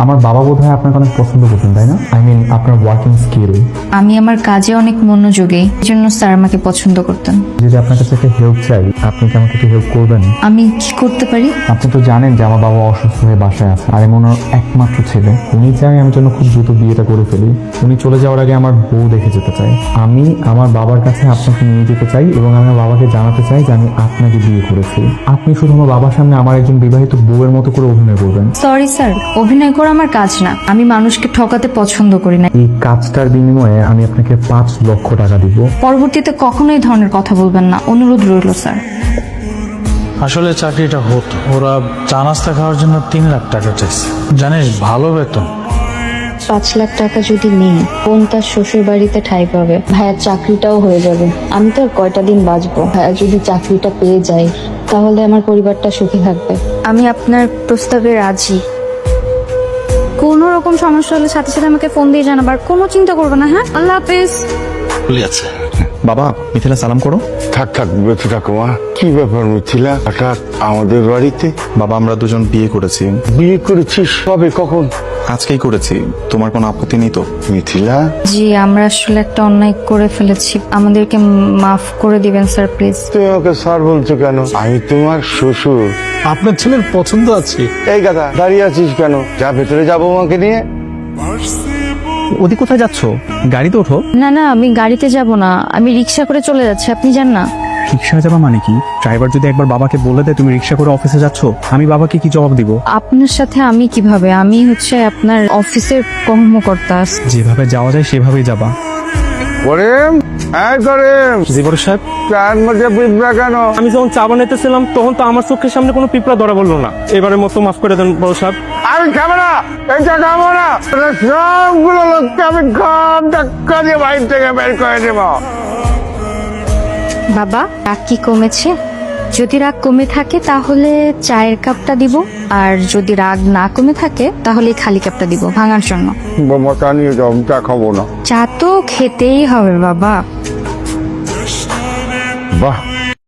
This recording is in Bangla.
আমার বাবা বোধহয় আপনাকে অনেক পছন্দ করতেন, তাই না? আই মিন আপনার ওয়ার্কিং স্কিল। আমি আমার কাজে অনেক মনোযোগী, এজন্য স্যার আমাকে পছন্দ করতেন। যদি আপনার কাছে একটা হেল্প চাই, আপনি কি আমাকে একটু হেল্প করবেন? আমি কি করতে পারি? আপনি তো জানেন যে আমার বাবা অসুস্থ হয়ে বাসায় আছে, আর এমন ওর একমাত্র ছেলে। উনি চাই আমি জন্য খুব দ্রুত বিয়েটা করে ফেলি। উনি চলে যাওয়ার আগে আমার বউ দেখে যেতে চাই। আমি আমার বাবার কাছে আপনাকে নিয়ে যেতে চাই এবং আমি আমার বাবাকে জানাতে চাই যে আমি আপনাকে বিয়ে করেছি। আপনি শুধু আমার বাবার সামনে আমার একজন বিবাহিত বউয়ের মতো করে অভিনয় করবেন। সরি স্যার, অভিনয় করা আমার কাজ না। আমি মানুষকে ঠকাতে পছন্দ করি না। এই কাজটার বিনিময়ে আমি আপনাকে 5 লক্ষ টাকা দিব। পরবর্তীতে কখনোই এই ধরনের কথা বলবেন না, অনুরোধ রইল স্যার। আসলে চাকরিটা হতো, ওরা চা নাস্তা খাওয়ার জন্য 3 লাখ টাকা চাইছে। জানিস, ভালো বেতন। 5 লাখ টাকা যদি নেই, বোন তার শ্বশুর বাড়িতে ঠাঁই পাবে, ভাইয়ার চাকরিটাও হয়ে যাবে। আমি তো আর কয়টা দিন বাঁচবো। ভাইয়া যদি চাকরিটা পেয়ে যায়, তাহলে আমার পরিবারটা সুখী থাকবে। আমি আপনার প্রস্তাবে রাজি। কোনো রকম সমস্যা হলে সাথে সাথে আমাকে ফোন দিয়ে জানাবার, কোনো চিন্তা করবে না। হ্যাঁ, আল্লাহ হাফেজ। আছে বাবা, মিথিলা সালাম করো। থাক থাক বেঁচে থাকো মা। কি ব্যাপার মিথিলা, হঠাৎ আমাদের বাড়িতে? বাবা, আমরা দুজন বিয়ে করেছি। বিয়ে করেছিস? কবে, কখন? আজকেই করেছি। তোমার কোনো আপত্তি নেই তো? মিথিলা, জি, আমরা আসলে একটা অন্যায় করে ফেলেছি, আমাদেরকে মাফ করে দিবেন স্যার প্লিজ। তুমি আমাকে স্যার বলছো কেন? আমি তোমার শ্বশুর। আপনার ছেলের পছন্দ আছে। এই কথা দাঁড়িয়ে আছিস কেন? যা ভেতরে যাবো আমাকে নিয়ে। ওদি কোথায় যাচ্ছ? গাড়িতে ওঠো। না না, আমি গাড়িতে যাব না, আমি রিক্সা করে চলে যাচ্ছি, আপনি যান না। রিক্সায় যাবা মানে কি? ড্রাইভার যদি একবার বাবাকে বলে দেয় তুমি রিক্সা করে অফিসে যাচ্ছ, আমি বাবাকে কি জবাব দিব? আপনার সাথে আমি কিভাবে? আমি হচ্ছে আপনার অফিসের কর্মকর্তা। যেভাবে যাওয়া যায় সেভাবেই যাবা। করিম, এই করিম, জি বড় সাহেব, চার মধ্যে পিঁপড়া কেন? আমি যখন চা বানাইতেছিলাম তখন তো আমার চোখের সামনে কোনো পিঁপড়া ধরা বললো না। এবারের মতো মাফ করে দেন বড় সাহেব। আমি খাবো না, এটা খাবো না। সবগুলো লোককে আমি খাম ধাক্কা দিয়ে বাইর থেকে বের করে দেবো। বাবা, রাগ কি কমেছে? যদি রাগ কমে থাকে তাহলে চায়ের কাপটা দিব, আর যদি রাগ না কমে থাকে তাহলে এই খালি কাপটা দিব ভাঙার জন্য। বাবা তা নিয়ে যাও, চা খাবো না। চা তো খেতেই হবে বাবা। বাহ,